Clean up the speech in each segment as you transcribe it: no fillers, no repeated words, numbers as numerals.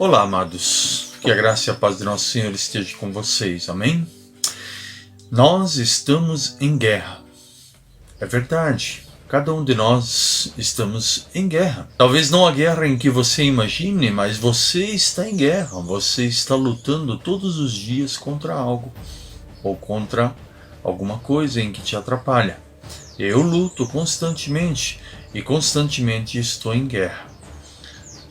Olá, amados, que a graça e a paz de nosso Senhor esteja com vocês, amém? Nós estamos em guerra, é verdade, cada um de nós estamos em guerra. Talvez não a guerra em que você imagine, mas você está em guerra, você está lutando todos os dias contra algo, ou contra alguma coisa em que te atrapalha. Eu luto constantemente, e constantemente estou em guerra.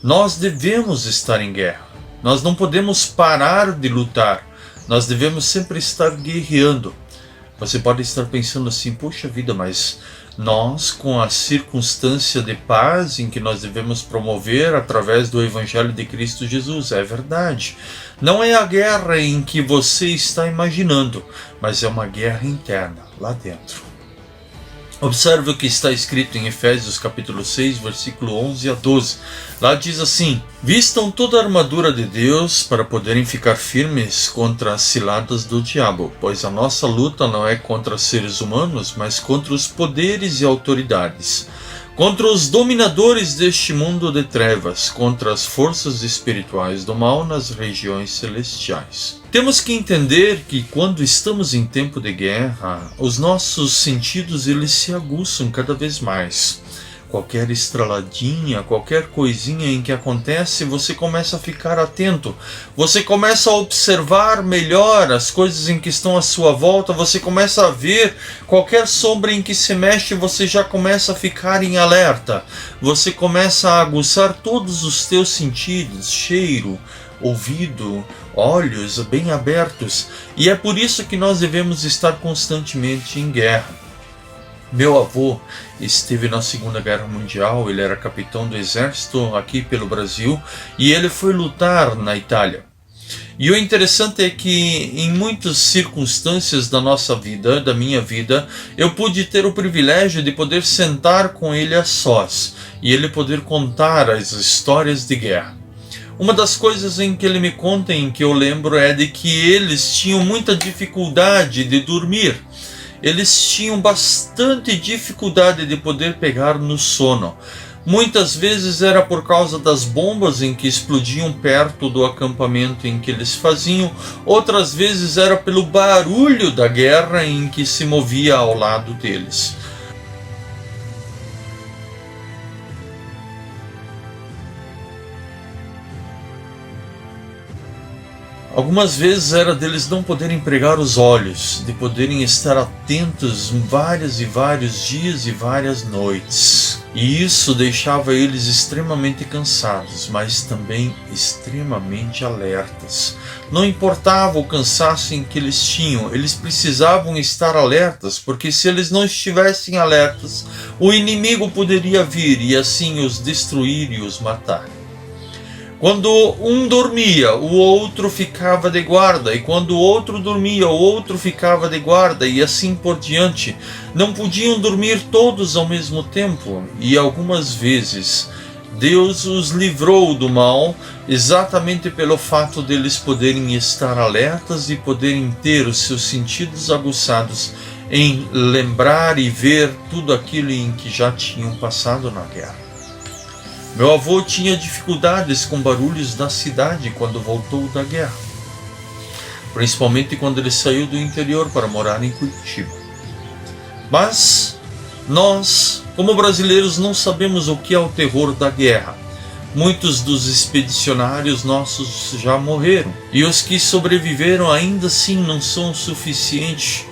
Nós devemos estar em guerra. Nós não podemos parar de lutar. Nós devemos sempre estar guerreando. Você pode estar pensando assim, poxa vida, mas nós, com a circunstância de paz em que nós devemos promover através do Evangelho de Cristo Jesus, é verdade. Não é a guerra em que você está imaginando, mas é uma guerra interna, lá dentro. Observe o que está escrito em Efésios capítulo 6, versículo 11 a 12. Lá diz assim: vistam toda a armadura de Deus para poderem ficar firmes contra as ciladas do diabo, pois a nossa luta não é contra seres humanos, mas contra os poderes e autoridades, contra os dominadores deste mundo de trevas, contra as forças espirituais do mal nas regiões celestiais. Temos que entender que quando estamos em tempo de guerra, os nossos sentidos eles se aguçam cada vez mais. Qualquer estraladinha, qualquer coisinha em que acontece, você começa a ficar atento. Você começa a observar melhor as coisas em que estão à sua volta. Você começa a ver qualquer sombra em que se mexe, você já começa a ficar em alerta. Você começa a aguçar todos os teus sentidos, cheiro, ouvido, olhos bem abertos. E é por isso que nós devemos estar constantemente em guerra. Meu avô esteve na Segunda Guerra Mundial, ele era capitão do exército aqui pelo Brasil e ele foi lutar na Itália. E o interessante é que em muitas circunstâncias da nossa vida, da minha vida, eu pude ter o privilégio de poder sentar com ele a sós e ele poder contar as histórias de guerra. Uma das coisas em que ele me conta, em que eu lembro, é de que eles tinham muita dificuldade de dormir. Eles tinham bastante dificuldade de poder pegar no sono. Muitas vezes era por causa das bombas em que explodiam perto do acampamento em que eles faziam. Outras vezes era pelo barulho da guerra em que se movia ao lado deles. Algumas vezes era deles não poderem pregar os olhos, de poderem estar atentos vários e vários dias e várias noites. E isso deixava eles extremamente cansados, mas também extremamente alertas. Não importava o cansaço em que eles tinham, eles precisavam estar alertas, porque se eles não estivessem alertas, o inimigo poderia vir e assim os destruir e os matar. Quando um dormia, o outro ficava de guarda, e quando o outro dormia, o outro ficava de guarda, e assim por diante. Não podiam dormir todos ao mesmo tempo, e algumas vezes Deus os livrou do mal, exatamente pelo fato deles poderem estar alertas e poderem ter os seus sentidos aguçados em lembrar e ver tudo aquilo em que já tinham passado na guerra. Meu avô tinha dificuldades com barulhos da cidade quando voltou da guerra, principalmente quando ele saiu do interior para morar em Curitiba. Mas nós, como brasileiros, não sabemos o que é o terror da guerra. Muitos dos expedicionários nossos já morreram, e os que sobreviveram ainda assim não são o suficiente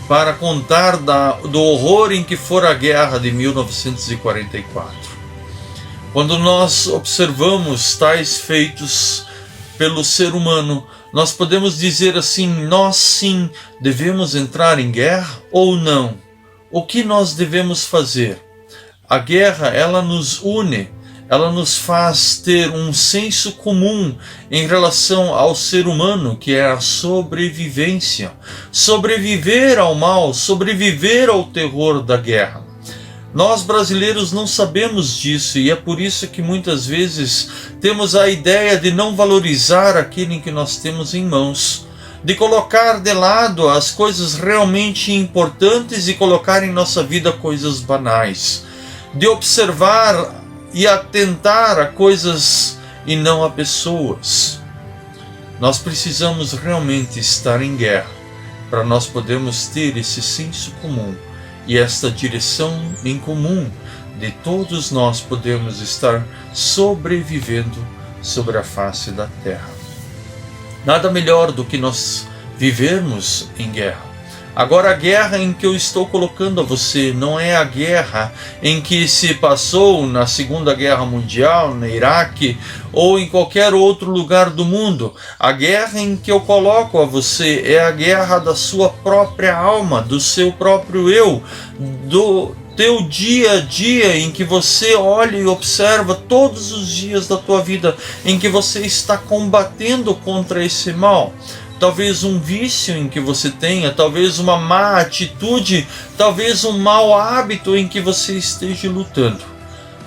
para contar do horror em que fora a guerra de 1944. Quando nós observamos tais feitos pelo ser humano, nós podemos dizer assim, nós sim devemos entrar em guerra ou não? O que nós devemos fazer? A guerra, ela nos une, ela nos faz ter um senso comum em relação ao ser humano, que é a sobrevivência. Sobreviver ao mal, sobreviver ao terror da guerra. Nós brasileiros não sabemos disso e é por isso que muitas vezes temos a ideia de não valorizar aquilo em que nós temos em mãos, de colocar de lado as coisas realmente importantes e colocar em nossa vida coisas banais, de observar e atentar a coisas e não a pessoas. Nós precisamos realmente estar em guerra para nós podermos ter esse senso comum e esta direção em comum de todos nós podermos estar sobrevivendo sobre a face da terra. Nada melhor do que nós vivermos em guerra. Agora, a guerra em que eu estou colocando a você não é a guerra em que se passou na Segunda Guerra Mundial, no Iraque ou em qualquer outro lugar do mundo. A guerra em que eu coloco a você é a guerra da sua própria alma, do seu próprio eu, do teu dia a dia, em que você olha e observa todos os dias da tua vida, em que você está combatendo contra esse mal. Talvez um vício em que você tenha, talvez uma má atitude, talvez um mau hábito em que você esteja lutando.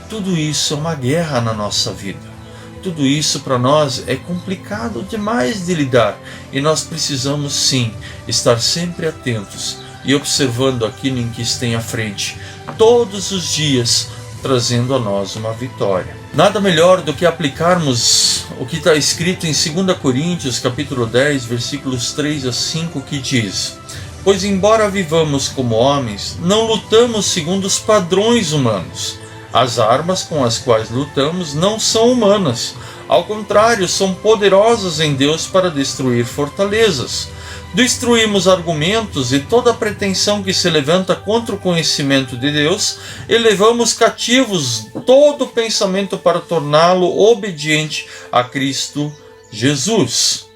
Tudo isso é uma guerra na nossa vida. Tudo isso para nós é complicado demais de lidar e nós precisamos sim estar sempre atentos e observando aquilo em que está à frente, todos os dias, trazendo a nós uma vitória. Nada melhor do que aplicarmos o que está escrito em 2 Coríntios, capítulo 10, versículos 3 a 5, que diz: Pois embora vivamos como homens, não lutamos segundo os padrões humanos. As armas com as quais lutamos não são humanas. Ao contrário, são poderosas em Deus para destruir fortalezas. Destruímos argumentos e toda pretensão que se levanta contra o conhecimento de Deus, e levamos cativos todo pensamento para torná-lo obediente a Cristo Jesus.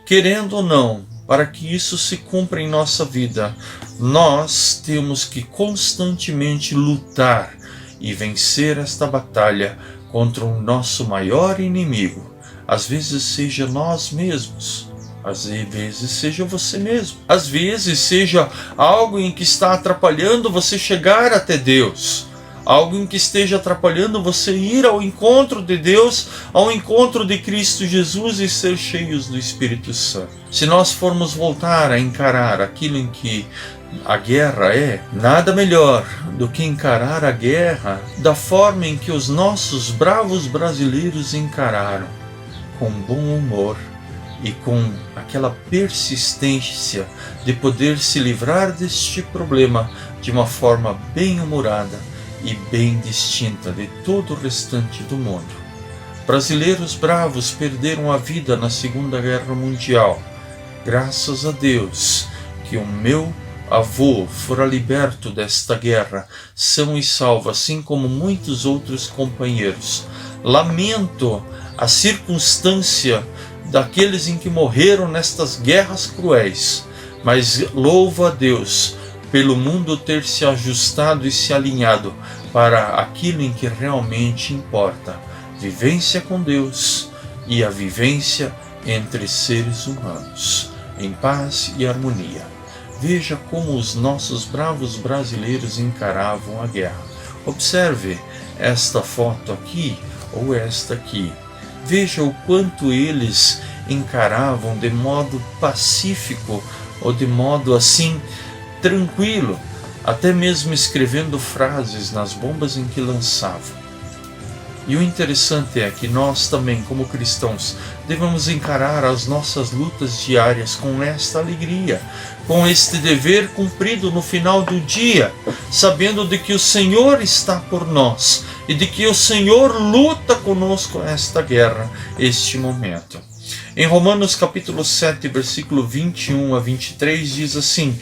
Querendo ou não, para que isso se cumpra em nossa vida, nós temos que constantemente lutar e vencer esta batalha contra o nosso maior inimigo. Às vezes seja nós mesmos. Às vezes seja você mesmo. Às vezes seja algo em que está atrapalhando você chegar até Deus. Algo em que esteja atrapalhando você ir ao encontro de Deus, ao encontro de Cristo Jesus e ser cheios do Espírito Santo. Se nós formos voltar a encarar aquilo em que a guerra é, nada melhor do que encarar a guerra da forma em que os nossos bravos brasileiros encararam, com bom humor e com aquela persistência de poder se livrar deste problema de uma forma bem humorada e bem distinta de todo o restante do mundo. Brasileiros bravos perderam a vida na Segunda Guerra Mundial. Graças a Deus que o meu avô fora liberto desta guerra, são e salvo, assim como muitos outros companheiros. Lamento a circunstância daqueles em que morreram nestas guerras cruéis, mas louvo a Deus pelo mundo ter se ajustado e se alinhado para aquilo em que realmente importa, vivência com Deus e a vivência entre seres humanos, em paz e harmonia. Veja como os nossos bravos brasileiros encaravam a guerra. Observe esta foto aqui ou esta aqui. Veja o quanto eles encaravam de modo pacífico ou de modo assim tranquilo, até mesmo escrevendo frases nas bombas em que lançavam. E o interessante é que nós também, como cristãos, devemos encarar as nossas lutas diárias com esta alegria, com este dever cumprido no final do dia, sabendo de que o Senhor está por nós e de que o Senhor luta conosco esta guerra, este momento. Em Romanos capítulo 7, versículo 21 a 23 diz assim: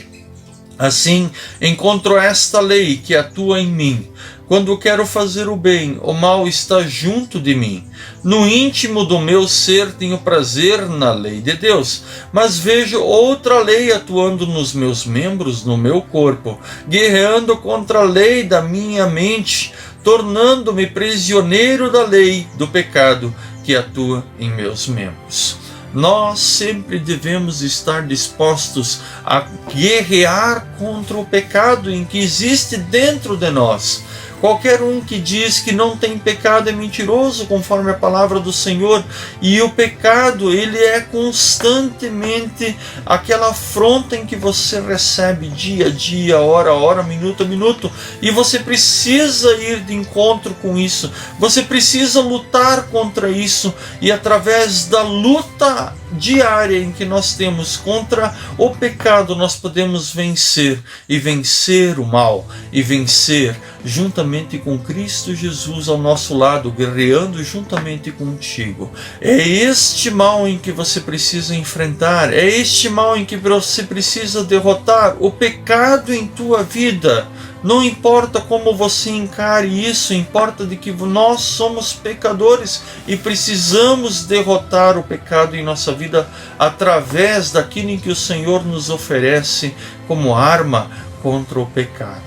Assim, encontro esta lei que atua em mim. Quando quero fazer o bem, o mal está junto de mim. No íntimo do meu ser tenho prazer na lei de Deus, mas vejo outra lei atuando nos meus membros, no meu corpo, guerreando contra a lei da minha mente, tornando-me prisioneiro da lei do pecado que atua em meus membros. Nós sempre devemos estar dispostos a guerrear contra o pecado em que existe dentro de nós. Qualquer um que diz que não tem pecado é mentiroso, conforme a palavra do Senhor. E o pecado, ele é constantemente aquela afronta em que você recebe dia a dia, hora a hora, minuto a minuto. E você precisa ir de encontro com isso. Você precisa lutar contra isso. E através da luta diária em que nós temos contra o pecado, nós podemos vencer, e vencer o mal, e vencer juntamente com Cristo Jesus ao nosso lado, guerreando juntamente contigo. É este mal em que você precisa enfrentar, é este mal em que você precisa derrotar, o pecado em tua vida. Não importa como você encare isso, importa de que nós somos pecadores e precisamos derrotar o pecado em nossa vida através daquilo em que o Senhor nos oferece como arma contra o pecado.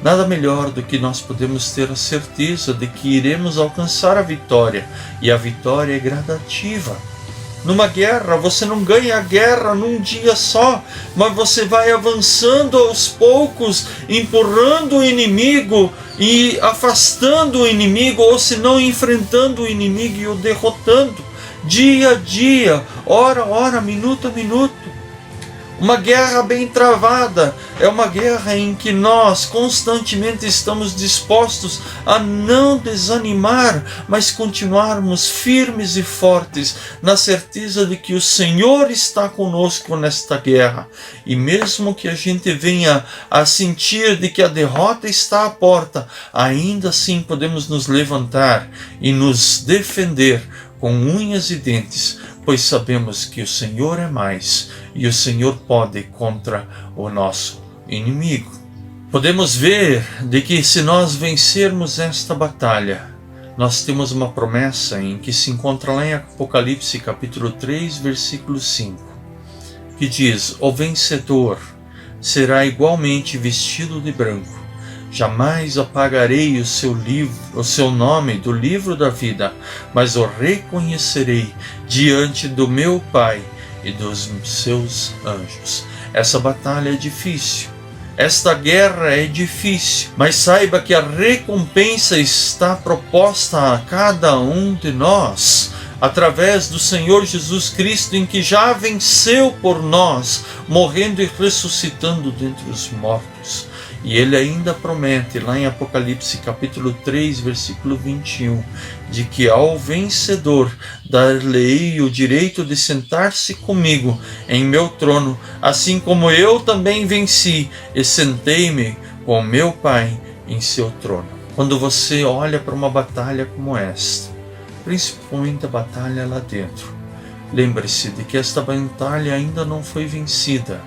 Nada melhor do que nós podemos ter a certeza de que iremos alcançar a vitória, e a vitória é gradativa. Numa guerra, você não ganha a guerra num dia só, mas você vai avançando aos poucos, empurrando o inimigo e afastando o inimigo, ou se não enfrentando o inimigo e o derrotando, dia a dia, hora a hora, minuto a minuto. Uma guerra bem travada é uma guerra em que nós constantemente estamos dispostos a não desanimar, mas continuarmos firmes e fortes, na certeza de que o Senhor está conosco nesta guerra. E mesmo que a gente venha a sentir de que a derrota está à porta, ainda assim podemos nos levantar e nos defender com unhas e dentes, pois sabemos que o Senhor é mais, e o Senhor pode contra o nosso inimigo. Podemos ver de que se nós vencermos esta batalha, nós temos uma promessa em que se encontra lá em Apocalipse capítulo 3, versículo 5, que diz: o vencedor será igualmente vestido de branco. Jamais apagarei o seu nome do livro da vida, mas o reconhecerei diante do meu Pai e dos seus anjos. Essa batalha é difícil, esta guerra é difícil, mas saiba que a recompensa está proposta a cada um de nós, através do Senhor Jesus Cristo, em que já venceu por nós, morrendo e ressuscitando dentre os mortos. E ele ainda promete, lá em Apocalipse capítulo 3, versículo 21, de que ao vencedor dar-lhe-ei o direito de sentar-se comigo em meu trono, assim como eu também venci e sentei-me com meu Pai em seu trono. Quando você olha para uma batalha como esta, principalmente a batalha lá dentro, lembre-se de que esta batalha ainda não foi vencida,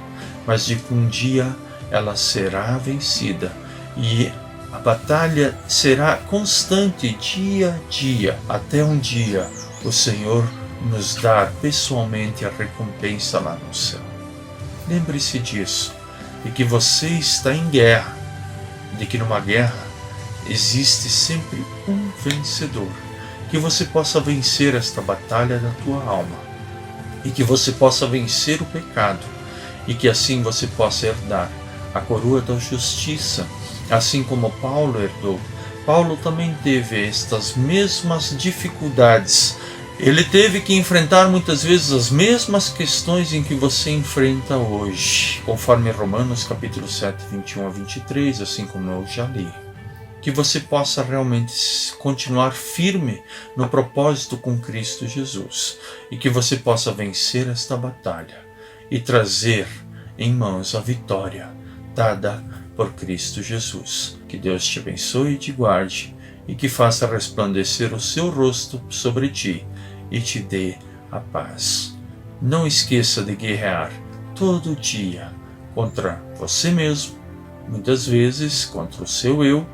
mas de que um dia ela será vencida, e a batalha será constante dia a dia, até um dia o Senhor nos dar pessoalmente a recompensa lá no céu. Lembre-se disso, de que você está em guerra, de que numa guerra existe sempre um vencedor, que você possa vencer esta batalha da tua alma, e que você possa vencer o pecado, e que assim você possa herdar a coroa da justiça, assim como Paulo herdou. Paulo também teve estas mesmas dificuldades. Ele teve que enfrentar muitas vezes as mesmas questões em que você enfrenta hoje, conforme Romanos capítulo 7, 21 a 23, assim como eu já li. Que você possa realmente continuar firme no propósito com Cristo Jesus, e que você possa vencer esta batalha e trazer em mãos a vitória dada por Cristo Jesus. Que Deus te abençoe e te guarde, e que faça resplandecer o seu rosto sobre ti e te dê a paz. Não esqueça de guerrear todo dia contra você mesmo, muitas vezes contra o seu eu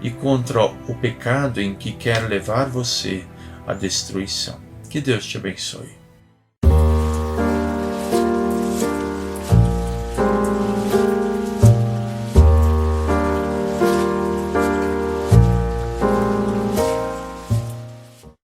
e contra o pecado em que quer levar você à destruição. Que Deus te abençoe.